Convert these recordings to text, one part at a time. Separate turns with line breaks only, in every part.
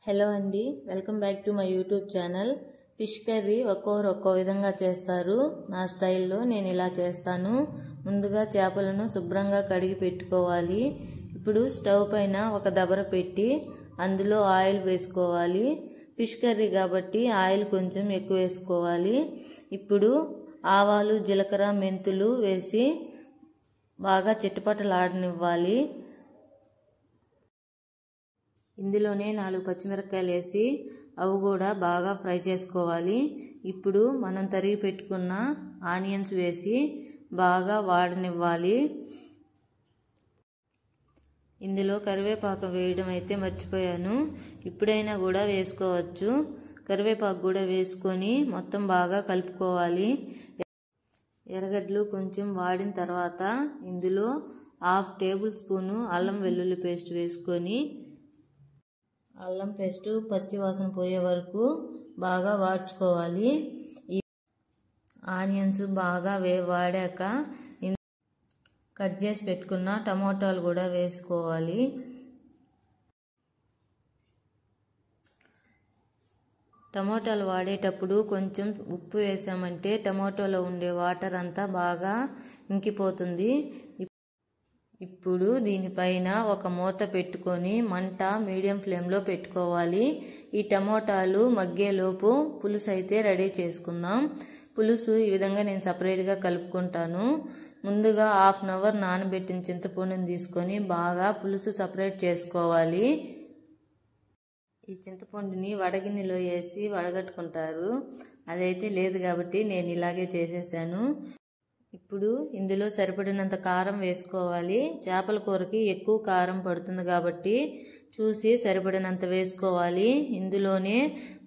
Hello అండి, welcome back to my YouTube channel. Fish curry ఒక్కో విధంగా చేస్తారు. నా స్టైల్లో నేను ఇలా చేస్తాను. ముందుగా చేపలను శుభ్రంగా కడిగి పెట్టుకోవాలి. ఇప్పుడు స్టవ్ పైన ఒక దబర పెట్టి అందులో ఆయిల్ వేసుకోవాలి. ఫిష్ కర్రీ కాబట్టి ఆయిల్ కొంచెం ఎక్కువ వేసుకోవాలి. ఇప్పుడు ఆవాలు, జీలకర్ర, మెంతులు వేసి బాగా చిటపటలాడనివ్వాలి. ఇందులోనే 4 పచ్చిమిరపకాయలు వేసి అవి కూడా బాగా ఫ్రై చేసుకోవాలి. ఇప్పుడు మనం తరిగి పెట్టుకున్న ఆనియన్స్ వేసి బాగా వాడనివ్వాలి. ఇందులో కరివేపాకు వేయడం అయితే మర్చిపోయాను, ఇప్పుడైనా కూడా వేసుకోవచ్చు. కరివేపాకు కూడా వేసుకొని మొత్తం బాగా కలుపుకోవాలి. ఎర్రగడ్డలు కొంచెం వాడిన తర్వాత ఇందులో 1/2 టేబుల్ స్పూను అల్లం వెల్లుల్లి పేస్ట్ వేసుకొని అల్లం పేస్ట్ పచ్చి వాసన పోయే వరకు బాగా వాడ్చుకోవాలి. ఈ ఆనియన్స్ బాగా వాడాక కట్ చేసి పెట్టుకున్న టమోటాలు కూడా వేసుకోవాలి. టమోటాలు వాడేటప్పుడు కొంచెం ఉప్పు వేసామంటే టమోటాలో ఉండే వాటర్ అంతా బాగా ఇంకిపోతుంది. ఇప్పుడు దీనిపైన ఒక మూత పెట్టుకొని మంట మీడియం ఫ్లేమ్లో పెట్టుకోవాలి. ఈ టమోటాలు మగ్గేలోపు పులుసు అయితే రెడీ చేసుకుందాం. పులుసు ఈ విధంగా నేను సపరేట్గా కలుపుకుంటాను. ముందుగా 1/2 అవర్ నానబెట్టిన చింతపండుని తీసుకొని బాగా పులుసు సపరేట్ చేసుకోవాలి. ఈ చింతపండుని వడగిన్నెలో వేసి వడగట్టుకుంటారు, అదైతే లేదు కాబట్టి నేను ఇలాగే చేసేసాను. ఇప్పుడు ఇందులో సరిపడినంత కారం వేసుకోవాలి. చేపల కూరకి ఎక్కువ కారం పడుతుంది కాబట్టి చూసి సరిపడినంత వేసుకోవాలి. ఇందులోనే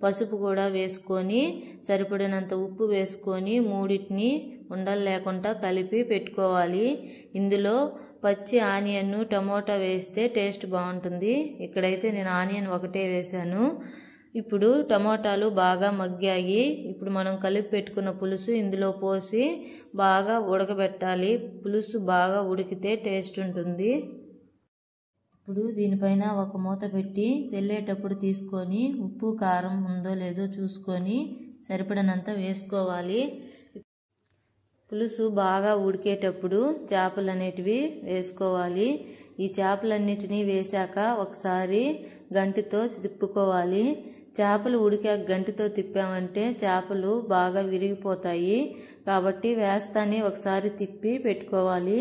పసుపు కూడా వేసుకొని సరిపడినంత ఉప్పు వేసుకొని మూడింటిని ఉండలు లేకుండా కలిపి పెట్టుకోవాలి. ఇందులో పచ్చి ఆనియన్, టమోటా వేస్తే టేస్ట్ బాగుంటుంది. ఇక్కడైతే నేను ఆనియన్ ఒకటే వేసాను. ఇప్పుడు టమోటాలు బాగా మగ్గాయి. ఇప్పుడు మనం కలిపి పెట్టుకున్న పులుసు ఇందులో పోసి బాగా ఉడకబెట్టాలి. పులుసు బాగా ఉడికితే టేస్ట్ ఉంటుంది. ఇప్పుడు దీనిపైన ఒక మూత పెట్టి తెల్లేటప్పుడు తీసుకొని ఉప్పు కారం ఉందో లేదో చూసుకొని సరిపడినంత వేసుకోవాలి. పులుసు బాగా ఉడికేటప్పుడు చేపలు అనేటివి వేసుకోవాలి. ఈ చేపలన్నిటినీ వేశాక ఒకసారి గంటితో తిప్పుకోవాలి. చేపలు ఉడికాక గంటితో తిప్పామంటే చేపలు బాగా విరిగిపోతాయి కాబట్టి వేస్తానే ఒకసారి తిప్పి పెట్టుకోవాలి.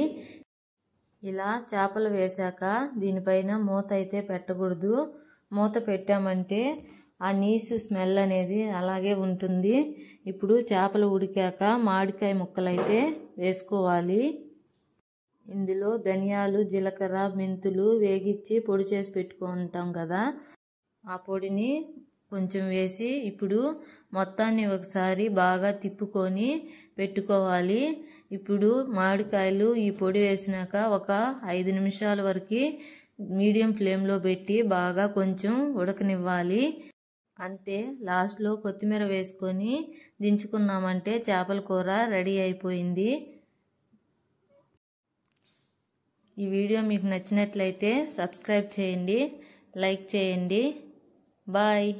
ఇలా చేపలు వేశాక దీనిపైన మూత అయితే పెట్టకూడదు. మూత పెట్టామంటే ఆ నీసు స్మెల్ అనేది అలాగే ఉంటుంది. ఇప్పుడు చేపలు ఉడికాక మామిడికాయ ముక్కలు అయితే వేసుకోవాలి. ఇందులో ధనియాలు, జీలకర్ర, మెంతులు వేగించి పొడి చేసి పెట్టుకుంటాం కదా, ఆ పొడిని కొంచెం వేసి ఇప్పుడు మొత్తాన్ని ఒకసారి బాగా తిప్పుకొని పెట్టుకోవాలి. ఇప్పుడు మామిడికాయలు ఈ పొడి వేసినాక ఒక 5 నిమిషాల వరకు మీడియం ఫ్లేమ్లో పెట్టి బాగా కొంచెం ఉడకనివ్వాలి. అంతే, లాస్ట్లో కొత్తిమీర వేసుకొని దించుకున్నామంటే చేపల కూర రెడీ అయిపోయింది. ఈ వీడియో మీకు నచ్చినట్లయితే సబ్స్క్రైబ్ చేయండి, లైక్ చేయండి. బాయ్.